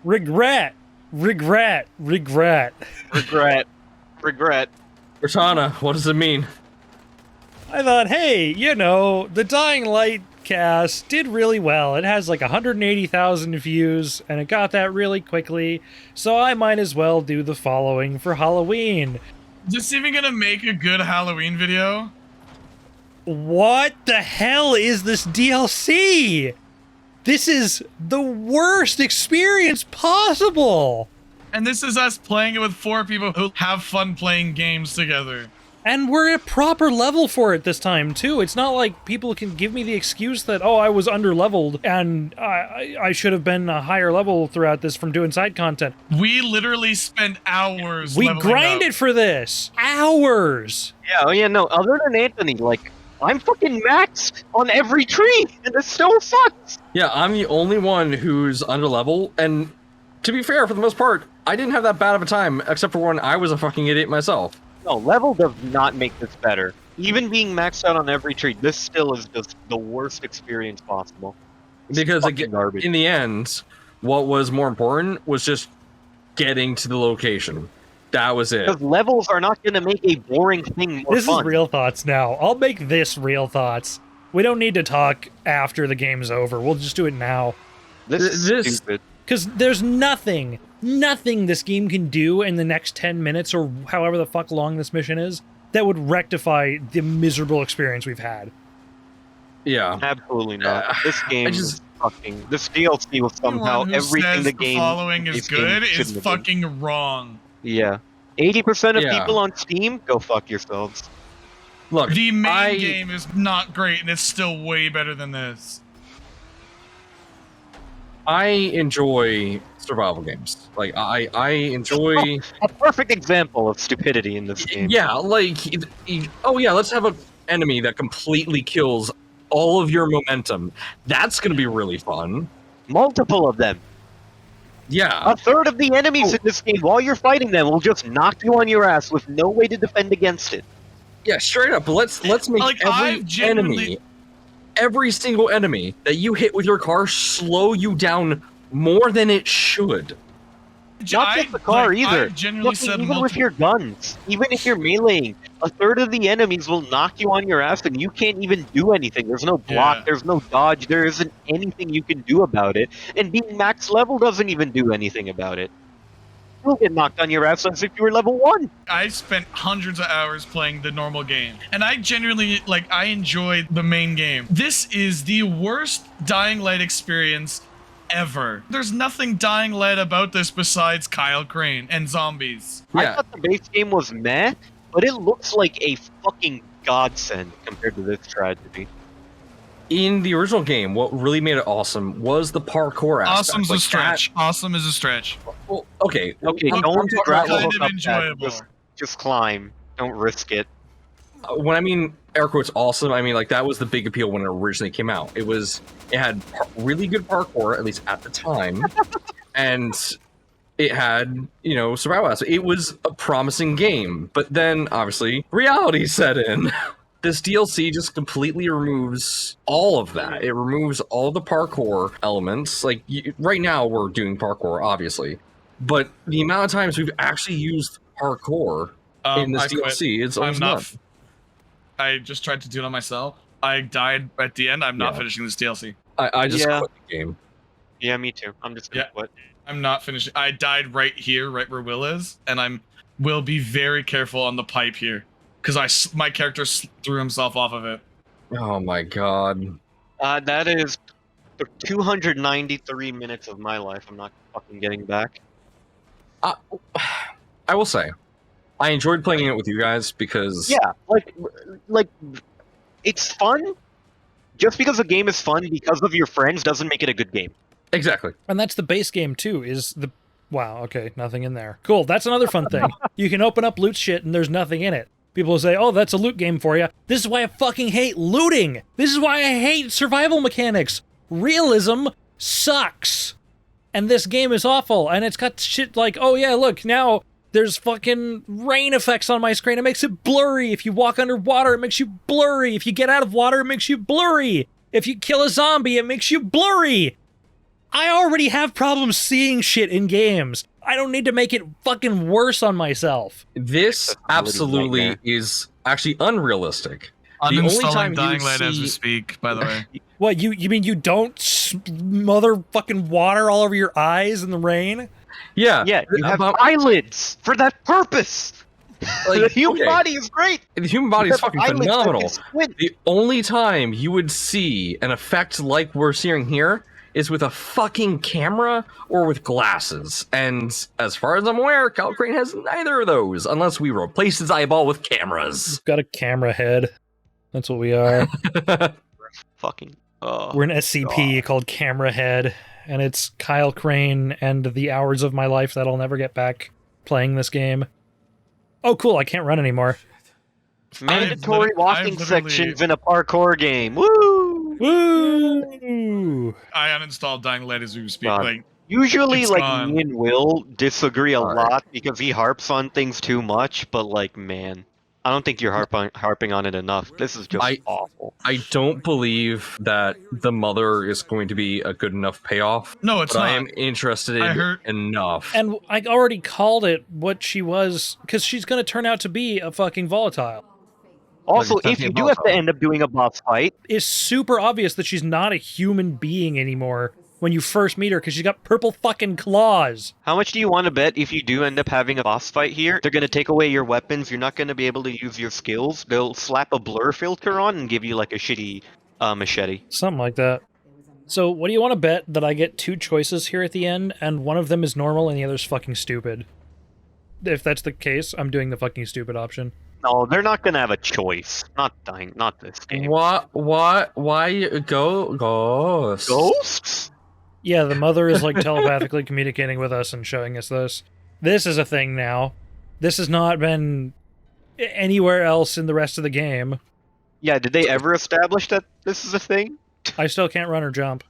Regret. Regret. Regret. Regret. Regret. Cortana, what does it mean? I thought, hey, you know, the Dying Light cast did really well. It has like 180,000 views, and it got that really quickly, so I might as well do the following for Halloween. Is this even gonna make a good Halloween video? What the hell is this DLC? This is the worst experience possible! And this is us playing it with 4 people who have fun playing games together. And we're at proper level for it this time, too. It's not like people can give me the excuse that, oh, I was under-leveled and I should have been a higher level throughout this from doing side content. We literally spent hours We leveling grinded up. for this! Hours! Yeah, oh yeah, no, other than Anthony, like, I'm fucking maxed on every tree, and it still sucks! Yeah, I'm the only one who's under level, and to be fair, for the most part, I didn't have that bad of a time, except for when I was a fucking idiot myself. No, level does not make this better. Even being maxed out on every tree, this still is just the worst experience possible. It's Because fucking garbage. in the end, what was more important was just getting to the location. That was it. Because levels are not going to make a boring thing more This fun. is real thoughts now. I'll make this real thoughts. We don't need to talk after the game's over. We'll just do it now. This is stupid. Because there's nothing this game can do in the next 10 minutes or however the fuck long this mission is that would rectify the miserable experience we've had. Yeah. Absolutely not. This game is fucking... This DLC was somehow Anyone who everything says the game... following is this game good is shouldn't have been. fucking wrong. Yeah. 80% of Yeah. people on Steam, go fuck yourselves. Look, The main game is not great, and it's still way better than this. I enjoy survival games. Like, I enjoy... A perfect example of stupidity in this game. Yeah, like, oh yeah, let's have an enemy that completely kills all of your momentum. That's gonna be really fun. Multiple of them. Yeah. A third of the enemies in this game, while you're fighting them, will just knock you on your ass with no way to defend against it. Yeah, straight up. Let's make Like, every enemy, every single enemy that you hit with your car slow you down more than it should. Not just the car either. I've genuinely Look, said even with your guns, even if you're meleeing, a third of the enemies will knock you on your ass and you can't even do anything. There's no block, Yeah. there's no dodge, there isn't anything you can do about it. And being max level doesn't even do anything about it. You'll get knocked on your ass as if you were level 1. I spent hundreds of hours playing the normal game, and I genuinely, like, I enjoyed the main game. This is the worst Dying Light experience ever. There's nothing Dying Light about this besides Kyle Crane and zombies. I Yeah. thought the base game was meh, but it looks like a fucking godsend compared to this tragedy. In the original game, what really made it awesome was the parkour aspect. Awesome's Like a stretch. Awesome is a stretch. Well, okay. Okay, I'm don't talking grapple about- kind hook of up enjoyable. that. Just climb. Don't risk it. When I mean air quotes awesome, I mean like that was the big appeal when it originally came out. It had really good parkour, at least at the time, and it had, you know, survival aspect. It was a promising game, but then obviously reality set in. This DLC just completely removes all of that. It removes all the parkour elements. Like right now we're doing parkour, obviously, but the amount of times we've actually used parkour in this I quit. DLC, it's I'm almost not. none. I just tried to do it on myself. I died at the end. I'm not Yeah. finishing this DLC. I just Yeah. quit the game. Yeah, me too. I'm just gonna Yeah. quit. I'm not finishing. I died right here, right where Will is, and will be very careful on the pipe here because my character threw himself off of it. Oh my god. That is 293 minutes of my life I'm not fucking getting back. I will say, I enjoyed playing it with you guys because Yeah, like, it's fun. Just because a game is fun because of your friends doesn't make it a good game. exactly. And that's the base game, too, is the... Wow, okay, nothing in there. Cool, that's another fun thing. You can open up loot shit and there's nothing in it. People will say, oh, that's a loot game for you. This is why I fucking hate looting. This is why I hate survival mechanics. Realism sucks. And this game is awful. And it's got shit like, oh yeah, look, now there's fucking rain effects on my screen. It makes it blurry. If you walk underwater, it makes you blurry. If you get out of water, it makes you blurry. If you kill a zombie, it makes you blurry. I already have problems seeing shit in games. I don't need to make it fucking worse on myself. This absolutely nightmare. is actually unrealistic. The only time Uninstalling you Dying would Light as we see- speak, by the way. What, you mean you don't smother fucking water all over your eyes in the rain? Yeah, Yeah, you have about- eyelids for that purpose. Like, The human okay. body is great. The human body is You have fucking eyelids that can phenomenal. squint. The only time you would see an effect like we're seeing here is with a fucking camera or with glasses. And as far as I'm aware, Kyle Crane has neither of those, unless we replace his eyeball with cameras. Got a camera head. That's what we are. Fucking. We're an SCP called Camera Head, and it's Kyle Crane and the hours of my life that I'll never get back playing this game. Oh, cool, I can't run anymore. Mandatory I've walking literally- sections in a parkour game. Woo! Woo! I uninstalled Dying Light as we speak. God. Like, Usually, It's like, gone. me and Will disagree a Alright. lot because he harps on things too much, but, like, man, I don't think you're harping on it enough. This is just awful. I don't believe that the mother is going to be a good enough payoff, no, it's but not. I am interested I in heard- enough. And I already called it what she was, because she's gonna turn out to be a fucking volatile. Also, Like, if you do have to end up doing a boss fight, It's super obvious that she's not a human being anymore when you first meet her, because she's got purple fucking claws. how much do you want to bet if you do end up having a boss fight here, they're going to take away your weapons, you're not going to be able to use your skills, they'll slap a blur filter on and give you, like, a shitty machete. Something like that. So, what do you want to bet that I get two choices here at the end, and one of them is normal and the other's fucking stupid? If that's the case, I'm doing the fucking stupid option. No, they're not going to have a choice. Not this game. Why ghosts? Ghosts? Yeah, the mother is like telepathically communicating with us and showing us this. This is a thing now. This has not been anywhere else in the rest of the game. Yeah, did they ever establish that this is a thing? I still can't run or jump.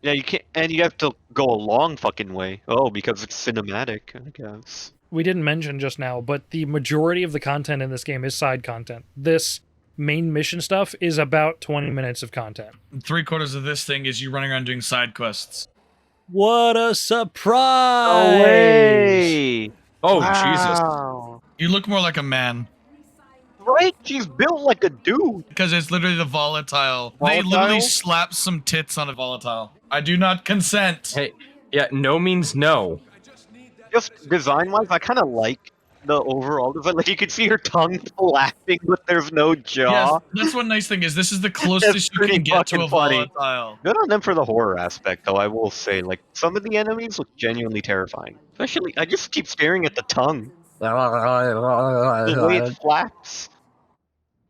Yeah, you can't, and you have to go a long fucking way. Oh, because it's cinematic, I guess. We didn't mention just now, but the majority of the content in this game is side content. This main mission stuff is about 20 minutes of content. 3/4 of this thing is you running around doing side quests. What a surprise! No way! Oh Jesus! Wow. You look more like a man. Right? She's built like a dude. Because it's literally the volatile. They Volatile? literally slap some tits on a volatile. I do not consent. Hey, yeah, no means no. Just design-wise, I kind of like the overall design. Like, you can see her tongue flapping, but there's no jaw. Yes, that's one nice thing is this is the closest you pretty can get to a fucking funny. volatile. Good on them for the horror aspect, though, I will say. Like, some of the enemies look genuinely terrifying. Especially, I just keep staring at the tongue. The way it flaps.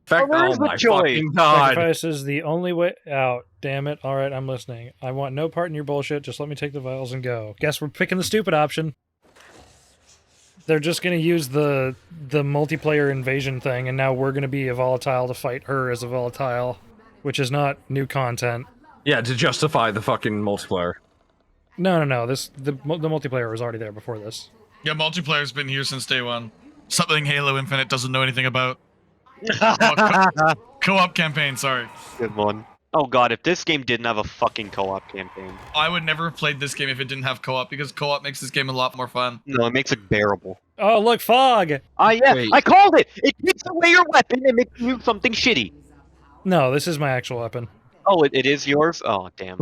Fact, where's the my joy? fucking God. Sacrifice is the only way out. Damn it. All right, I'm listening. I want no part in your bullshit. Just let me take the vials and go. Guess we're picking the stupid option. They're just going to use the multiplayer invasion thing, and now we're going to be a volatile to fight her as a volatile, which is not new content. Yeah, to justify the fucking multiplayer. No. The multiplayer was already there before this. Yeah, multiplayer's been here since day one. Something Halo Infinite doesn't know anything about. Co-op campaign, sorry. Good one. Oh god, if this game didn't have a fucking co-op campaign. I would never have played this game if it didn't have co-op, because co-op makes this game a lot more fun. No, it makes it bearable. Oh, look, fog! Yeah, Wait. I called it! It takes away your weapon and makes you something shitty. No, this is my actual weapon. Oh, it is yours? Oh, damn.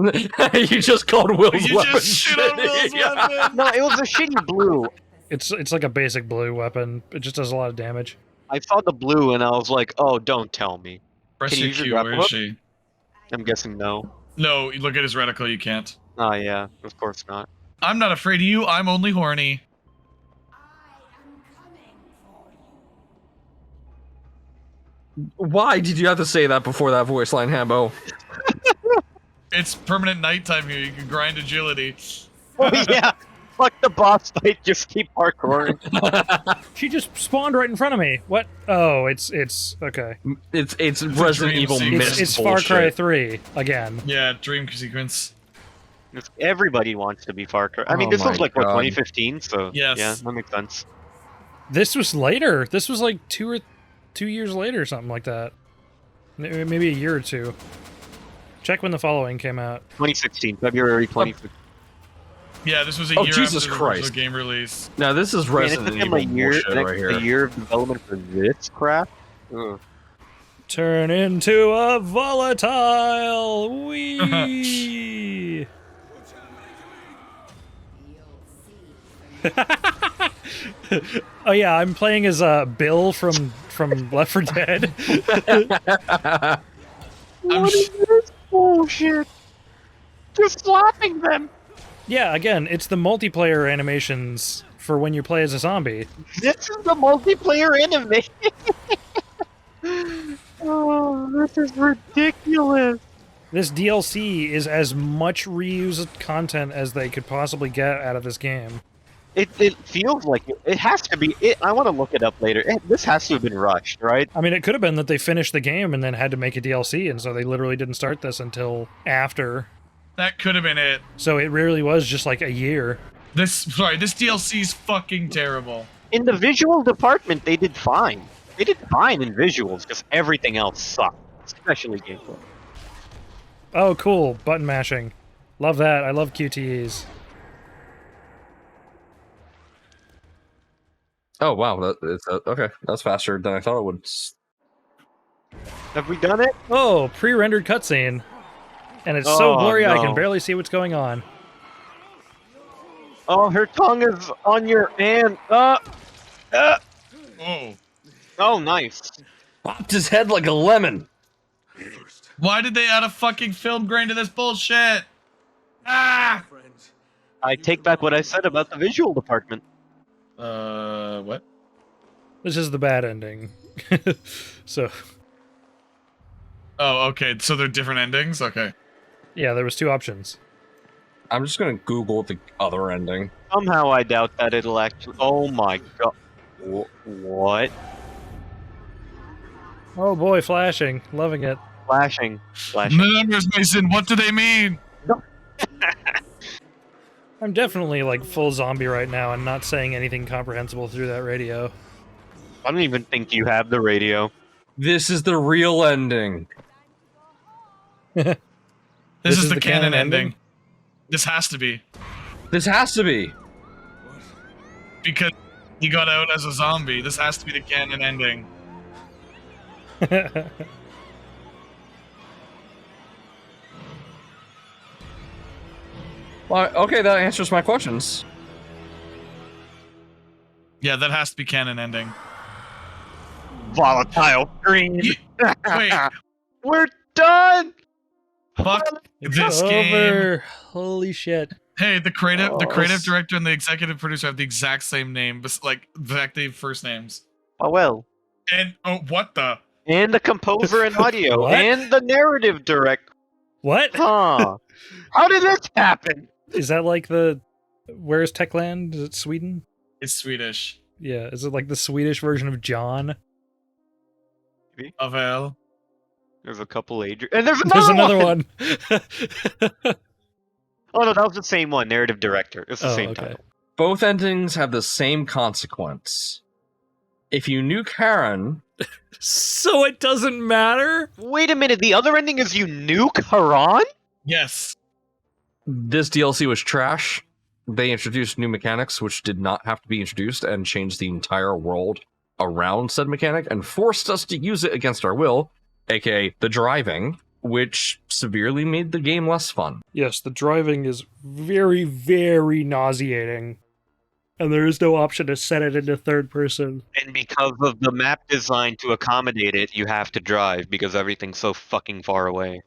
You just called Will's You weapon. just shit on Will's Yeah. weapon! No, it was a shitty blue. It's like a basic blue weapon. It just does a lot of damage. I saw the blue and I was like, oh, don't tell me. Press Can you your use your Q, grapple where is hook? she? I'm guessing no. No, you look at his reticle, you can't. Oh, yeah, of course not. I'm not afraid of you, I'm only horny. Why did you have to say that before that voice line, Hambo? It's permanent nighttime here, you can grind agility. Oh, yeah. Fuck the boss fight, just keep parkouring. She just spawned right in front of me. What? Oh, it's okay. It's Resident dream Evil sequence. Mist It's Far bullshit. Cry 3 again. Yeah, dream sequence. Everybody wants to be Far Cry. I mean, Oh this was my like, what, God. 2015? So, Yes. yeah, that makes sense. This was later. This was like 2 years later, something like that. Maybe a year or two. Check when the following came out. 2016, February 2016. Yeah, this was a Oh, year Jesus after the Christ. original game release. Now this is Man, it Resident took him Evil bullshit right here. a year of development for this crap. Ugh. Turn into a volatile. Wee. Oh yeah, I'm playing as Bill from Left 4 Dead. What is this bullshit? Just slapping them. Yeah, again, it's the multiplayer animations for when you play as a zombie. This is the multiplayer anime. Oh, this is ridiculous. This DLC is as much reused content as they could possibly get out of this game. It feels like it has to be. I want to look it up later. This has to have been rushed, right? I mean, it could have been that they finished the game and then had to make a DLC, and so they literally didn't start this until after. That could have been it. So it really was just like a year. This DLC's fucking terrible. In the visual department, they did fine. They did fine in visuals, just everything else sucked, especially gameplay. Oh, cool. Button mashing. Love that. I love QTEs. Oh wow, okay. That's faster than I thought it would. Have we done it? Oh, pre-rendered cutscene. And it's so Oh, blurry I can no. barely see what's going on. Oh, her tongue is on your hand. Oh. Oh, nice. Popped his head like a lemon. Why did they add a fucking film grain to this bullshit? Ah! I take back what I said about the visual department. What? This is the bad ending. So, Oh, okay. So they're different endings? Okay. yeah, there was two options. I'm just gonna Google the other ending. Somehow I doubt that it'll actually. Oh my god. What? Oh boy, flashing. Loving it. Flashing. Flashing. The numbers, Mason, what do they mean? I'm definitely like full zombie right now and not saying anything comprehensible through that radio. I don't even think you have the radio. This is the real ending. This is the canon ending. This has to be. This has to be. Because he got out as a zombie. This has to be the canon ending. Well, okay, that answers my questions. Yeah, that has to be canon ending. Volatile green. Wait, We're done. fuck It's this game. over. Holy shit. Hey, the creative Oh. director and the executive producer have the exact same name, but like the exact same first names. Oh well. And oh, what the? And the composer and audio. What? And the narrative director. What? Huh. How did this happen? Is that like the... Where's Techland? Is it Sweden? It's Swedish. Yeah, is it like the Swedish version of John? Avel. There's a couple and there's There's another another one. one. Oh no, that was the same one. Narrative director. It's the Oh, same okay. title. Both endings have the same consequence. If you knew Karen, So it doesn't matter? Wait a minute. The other ending is you nuke Haran? Yes. this DLC was trash. They introduced new mechanics which did not have to be introduced and changed the entire world around said mechanic and forced us to use it against our will, aka the driving, which severely made the game less fun. Yes, the driving is very, very nauseating. And there is no option to set it into third person. And because of the map design to accommodate it, you have to drive because everything's so fucking far away.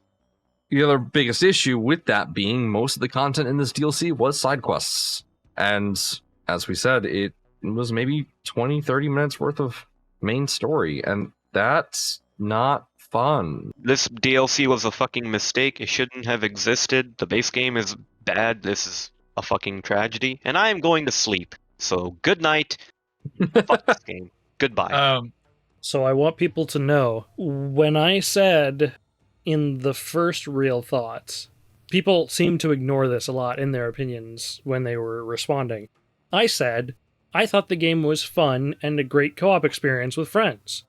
The other biggest issue with that being most of the content in this DLC was side quests. And as we said, it was maybe 20, 30 minutes worth of main story. And that's not fun. This DLC was a fucking mistake. It shouldn't have existed. The base game is bad. This is a fucking tragedy. And I am going to sleep. So good night. Fuck this game. Goodbye. So I want people to know, when I said in the first Real Thoughts, people seem to ignore this a lot in their opinions when they were responding. I said, I thought the game was fun and a great co-op experience with friends.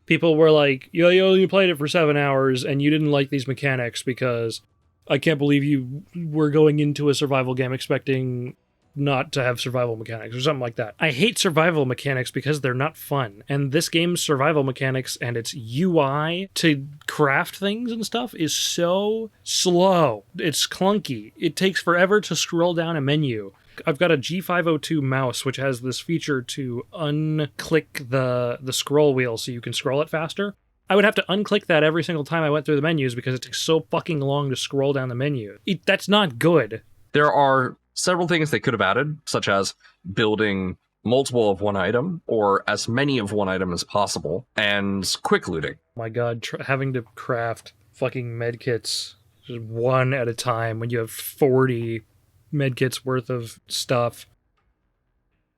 People were like, you only played it for 7 hours and you didn't like these mechanics because I can't believe you were going into a survival game expecting not to have survival mechanics or something like that. I hate survival mechanics because they're not fun. And this game's survival mechanics and its UI to craft things and stuff is so slow. It's clunky. It takes forever to scroll down a menu. I've got a G502 mouse, which has this feature to unclick the scroll wheel so you can scroll it faster. I would have to unclick that every single time I went through the menus because it takes so fucking long to scroll down the menu. That's not good. There are several things they could have added, such as building multiple of one item or as many of one item as possible, and quick looting. My god, having to craft fucking medkits just one at a time when you have 40 medkits worth of stuff.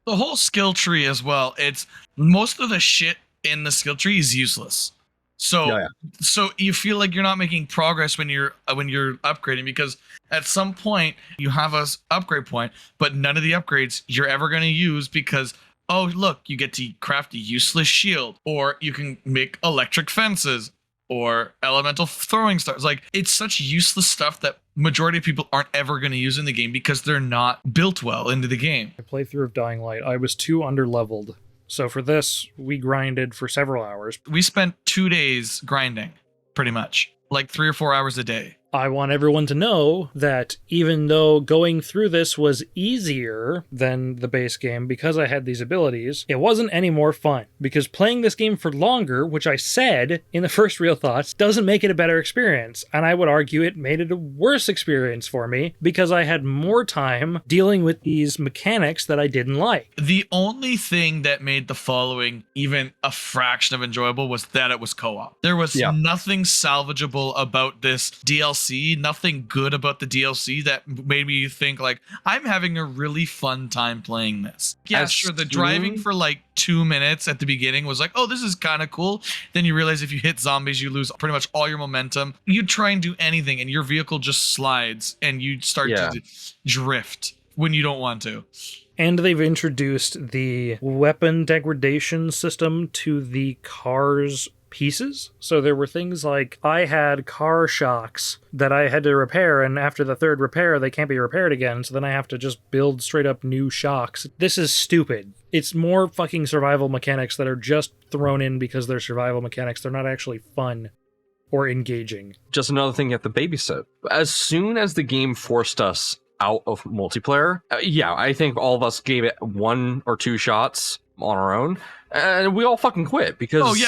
The whole skill tree as well, it's most of the shit in the skill tree is useless. So so you feel like you're not making progress when you're upgrading, because at some point you have a upgrade point, but none of the upgrades you're ever going to use because, oh, look, you get to craft a useless shield, or you can make electric fences or elemental throwing stars. Like, it's such useless stuff that majority of people aren't ever going to use in the game because they're not built well into the game. My playthrough of Dying Light, I was too underleveled. So for this, we grinded for several hours. We spent 2 days grinding, pretty much. Like 3 or 4 hours a day. I want everyone to know that even though going through this was easier than the base game because I had these abilities, it wasn't any more fun. Because playing this game for longer, which I said in the first Real Thoughts, doesn't make it a better experience. And I would argue it made it a worse experience for me because I had more time dealing with these mechanics that I didn't like. The only thing that made the following even a fraction of enjoyable was that it was co-op. There was nothing salvageable about this DLC, nothing good about the DLC that made me think like, I'm having a really fun time playing this. Yeah, sure, the driving for like 2 minutes at the beginning was like, oh, this is kind of cool. Then you realize if you hit zombies, you lose pretty much all your momentum. You try and do anything and your vehicle just slides and you start to drift when you don't want to. And they've introduced the weapon degradation system to the car's pieces. So there were things like I had car shocks that I had to repair, and after the third repair they can't be repaired again, so then I have to just build straight up new shocks. This is stupid. It's more fucking survival mechanics that are just thrown in because they're survival mechanics. They're not actually fun or engaging. Just another thing you have to babysit. As soon as the game forced us out of multiplayer, I think all of us gave it 1 or 2 shots on our own, and we all fucking quit because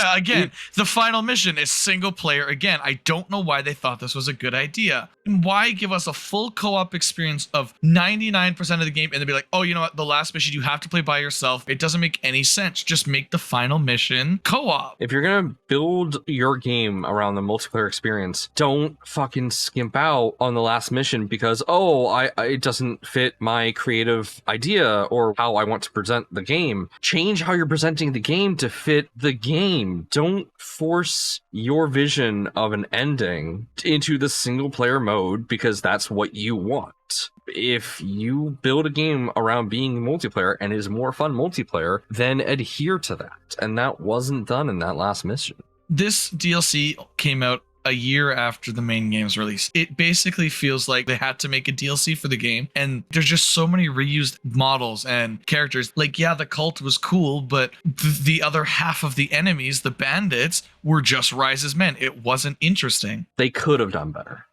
the final mission is single player again. I don't know why they thought this was a good idea. And why give us a full co-op experience of 99% of the game and then be like, oh, you know what, the last mission you have to play by yourself. It doesn't make any sense. Just make the final mission co-op. If you're gonna build your game around the multiplayer experience, don't fucking skimp out on the last mission because it doesn't fit my creative idea or how I want to present the game. Change how you're presenting the game to fit the game. Don't force your vision of an ending into the single player mode because that's what you want. If you build a game around being multiplayer and is more fun multiplayer, then adhere to that. And that wasn't done in that last mission. This DLC came out a year after the main game's release. It basically feels like they had to make a DLC for the game, and there's just so many reused models and characters. Like, yeah, the cult was cool, but the other half of the enemies, the bandits, were just Rise's men. It wasn't interesting. They could have done better.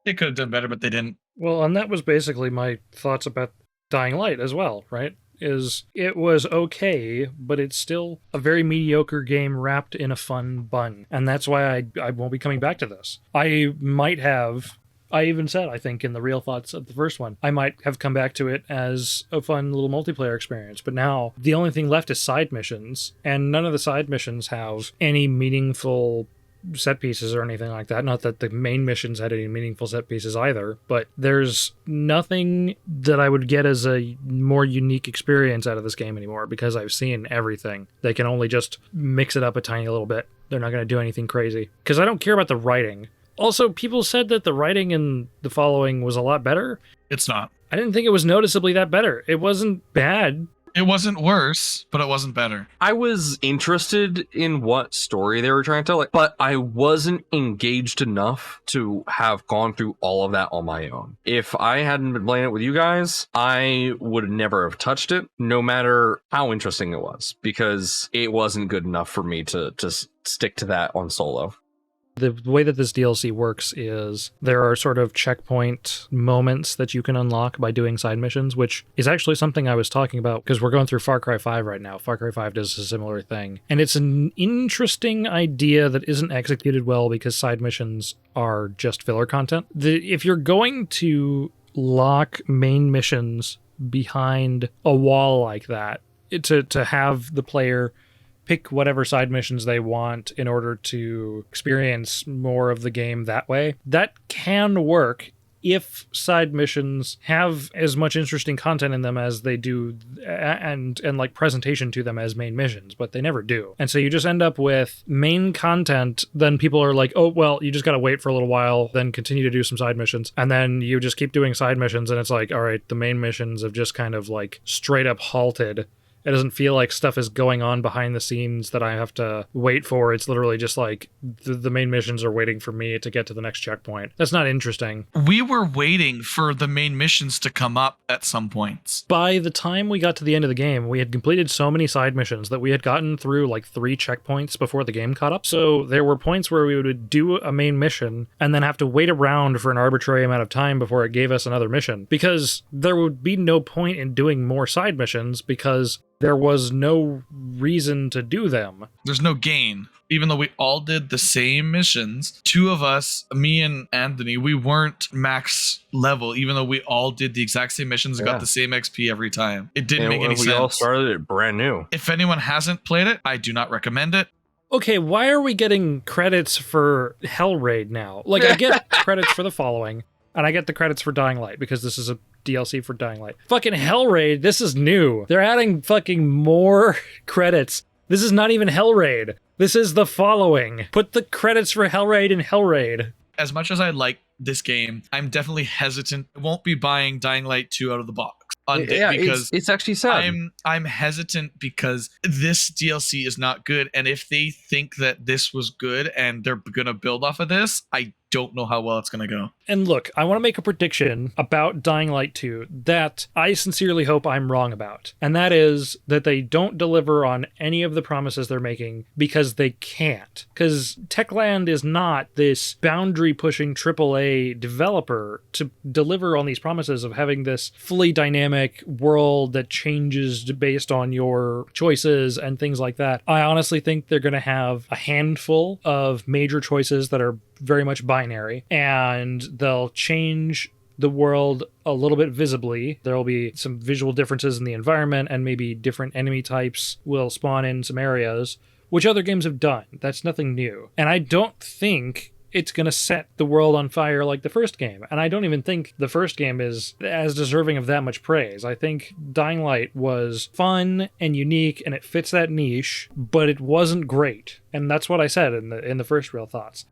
They could have done better, but they didn't. Well, and that was basically my thoughts about Dying Light as well, right? Is it was okay, but it's still a very mediocre game wrapped in a fun bun. And that's why I won't be coming back to this. I even said, I think, in the Real Thoughts of the first one, I might have come back to it as a fun little multiplayer experience. But now, the only thing left is side missions, and none of the side missions have any meaningful set pieces or anything like that. Not that the main missions had any meaningful set pieces either, but there's nothing that I would get as a more unique experience out of this game anymore because I've seen everything. They can only just mix it up a tiny little bit. They're not going to do anything crazy because I don't care about the writing. Also, people said that the writing in the following was a lot better. It's not. I didn't think it was noticeably that better. It wasn't bad. It wasn't worse, but it wasn't better. I was interested in what story they were trying to tell, but I wasn't engaged enough to have gone through all of that on my own. If I hadn't been playing it with you guys, I would never have touched it, no matter how interesting it was, because it wasn't good enough for me to stick to that on solo. The way that this DLC works is there are sort of checkpoint moments that you can unlock by doing side missions, which is actually something I was talking about because we're going through Far Cry 5 right now. Far Cry 5 does a similar thing. And it's an interesting idea that isn't executed well because side missions are just filler content. If you're going to lock main missions behind a wall like that, to have the player pick whatever side missions they want in order to experience more of the game that way. That can work if side missions have as much interesting content in them as they do and like presentation to them as main missions, but they never do. And so you just end up with main content, then people are like, oh, well, you just got to wait for a little while, then continue to do some side missions. And then you just keep doing side missions and it's like, all right, the main missions have just kind of like straight up halted. It doesn't feel like stuff is going on behind the scenes that I have to wait for. It's literally just like the main missions are waiting for me to get to the next checkpoint. That's not interesting. We were waiting for the main missions to come up at some points. By the time we got to the end of the game, we had completed so many side missions that we had gotten through like 3 checkpoints before the game caught up. So there were points where we would do a main mission and then have to wait around for an arbitrary amount of time before it gave us another mission, because there would be no point in doing more side missions because there was no reason to do them. There's no gain. Even though we all did the same missions, 2 of us, me and Anthony, we weren't max level, even though we all did the exact same missions and got the same XP every time. It didn't make any sense. We all started it brand new. If anyone hasn't played it, I do not recommend it. Okay, why are we getting credits for Hellraid now? Like, I get credits for the following, and I get the credits for Dying Light, because this is a DLC for Dying Light. Fucking Hellraid, this is new. They're adding fucking more credits. This is not even Hellraid. This is the following. Put the credits for Hellraid in Hellraid. As much as I like this game, I'm definitely hesitant. I won't be buying Dying Light 2 out of the box. Because it's actually sad. I'm hesitant because this DLC is not good, and if they think that this was good and they're gonna build off of this, I don't know how well it's gonna go. And look, I want to make a prediction about Dying Light 2 that I sincerely hope I'm wrong about. And that is that they don't deliver on any of the promises they're making because they can't. Because Techland is not this boundary-pushing AAA developer to deliver on these promises of having this fully dynamic world that changes based on your choices and things like that. I honestly think they're going to have a handful of major choices that are very much binary, and they'll change the world a little bit visibly. There will be some visual differences in the environment, and maybe different enemy types will spawn in some areas, which other games have done. That's nothing new. And I don't think it's going to set the world on fire like the first game. And I don't even think the first game is as deserving of that much praise. I think Dying Light was fun and unique, and it fits that niche, but it wasn't great. And that's what I said in the first Real Thoughts.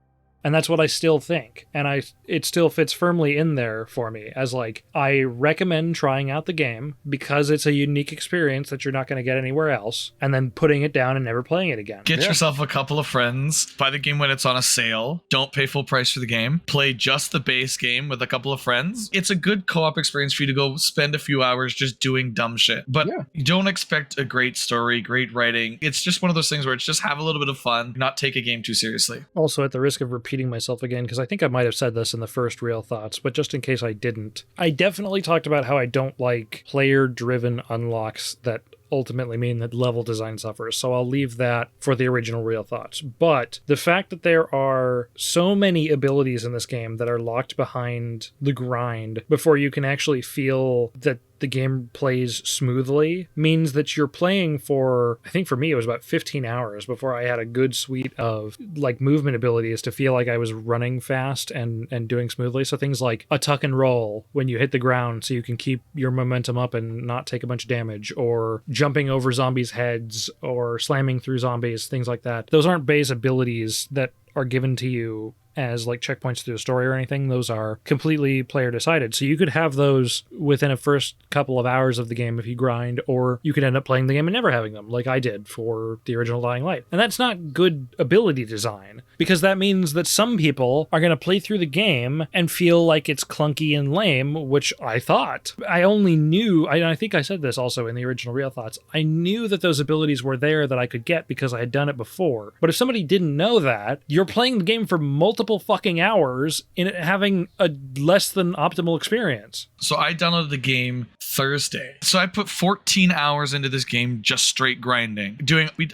And that's what I still think. And it still fits firmly in there for me as like, I recommend trying out the game because it's a unique experience that you're not going to get anywhere else, and then putting it down and never playing it again. Get yourself a couple of friends, buy the game when it's on a sale, don't pay full price for the game, play just the base game with a couple of friends. It's a good co-op experience for you to go spend a few hours just doing dumb shit. But you don't expect a great story, great writing. It's just one of those things where it's just have a little bit of fun, not take a game too seriously. Also, at the risk of repeating myself again, because I think I might have said this in the first Real Thoughts, but just in case I didn't, I definitely talked about how I don't like player-driven unlocks that ultimately mean that level design suffers, so I'll leave that for the original Real Thoughts. But the fact that there are so many abilities in this game that are locked behind the grind before you can actually feel that the game plays smoothly means that you're playing for, I think for me it was about 15 hours before I had a good suite of like movement abilities to feel like I was running fast and doing smoothly. So things like a tuck and roll when you hit the ground so you can keep your momentum up and not take a bunch of damage, or jumping over zombies' heads or slamming through zombies, things like that. Those aren't base abilities that are given to you as like checkpoints through the story or anything. Those are completely player decided. So you could have those within a first couple of hours of the game if you grind, or you could end up playing the game and never having them, like I did for the original Dying Light. And that's not good ability design, because that means that some people are going to play through the game and feel like it's clunky and lame, which I thought. I only knew, I think I said this also in the original Real Thoughts, I knew that those abilities were there that I could get because I had done it before. But if somebody didn't know that, you're playing the game for multiple fucking hours in it having a less than optimal experience. So I downloaded the game Thursday. So I put 14 hours into this game just straight grinding.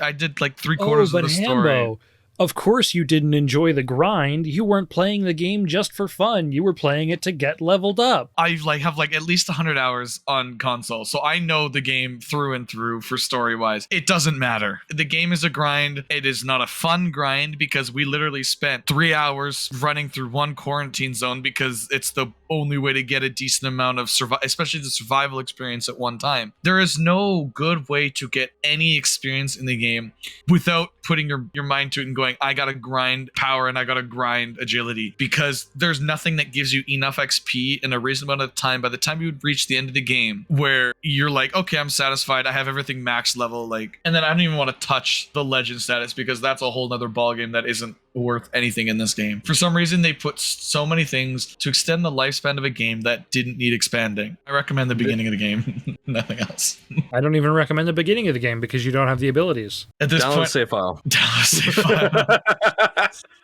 I did like 3/4 of the story. Hambo, of course you didn't enjoy the grind. You weren't playing the game just for fun. You were playing it to get leveled up. I have at least 100 hours on console, so I know the game through and through for story-wise. It doesn't matter. The game is a grind. It is not a fun grind because we literally spent 3 hours running through one quarantine zone because it's the only way to get a decent amount of especially the survival experience at one time. There is no good way to get any experience in the game without putting your mind to it and going, I gotta grind power and I gotta grind agility, because there's nothing that gives you enough XP in a reasonable amount of time by the time you would reach the end of the game where you're like, okay, I'm satisfied, I have everything max level, and then I don't even want to touch the legend status because that's a whole nother ballgame that isn't worth anything in this game. For some reason, they put so many things to extend the lifespan of a game that didn't need expanding. I recommend the beginning of the game, nothing else. I don't even recommend the beginning of the game because you don't have the abilities. At this Download point, save file. download save file.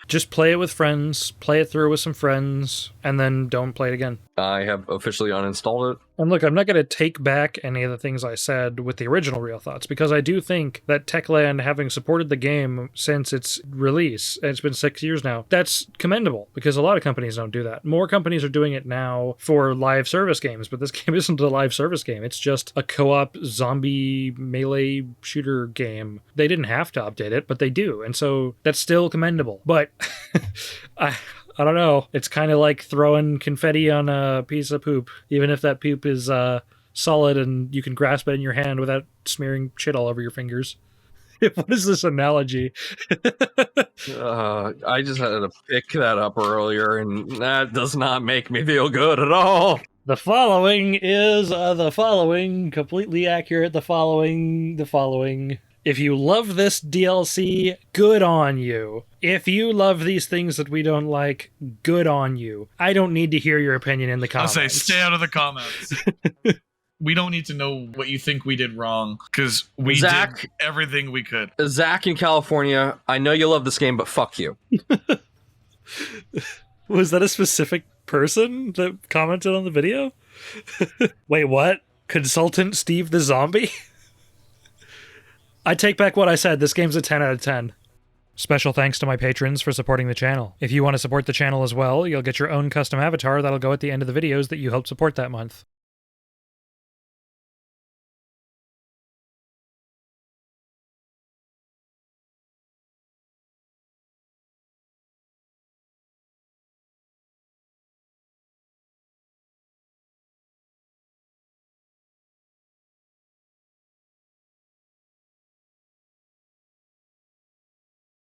Just play it with friends, play it through with some friends, and then don't play it again. I have officially uninstalled it. And look, I'm not going to take back any of the things I said with the original Real Thoughts, because I do think that Techland, having supported the game since its release, and it's been 6 years now, that's commendable, because a lot of companies don't do that. More companies are doing it now for live service games, but this game isn't a live service game. It's just a co-op zombie melee shooter game. They didn't have to update it, but they do, and so that's still commendable. But I don't know. It's kind of like throwing confetti on a piece of poop, even if that poop is solid and you can grasp it in your hand without smearing shit all over your fingers. What is this analogy? I just had to pick that up earlier, and that does not make me feel good at all. The following is the following, completely accurate. The following. If you love this DLC, good on you. If you love these things that we don't like, good on you. I don't need to hear your opinion in the comments. I'll say, stay out of the comments. We don't need to know what you think we did wrong, because we did everything we could. Zach in California, I know you love this game, but fuck you. Was that a specific person that commented on the video? Wait, what? Consultant Steve the Zombie? I take back what I said. This game's a 10 out of 10. Special thanks to my patrons for supporting the channel. If you want to support the channel as well, you'll get your own custom avatar that'll go at the end of the videos that you helped support that month.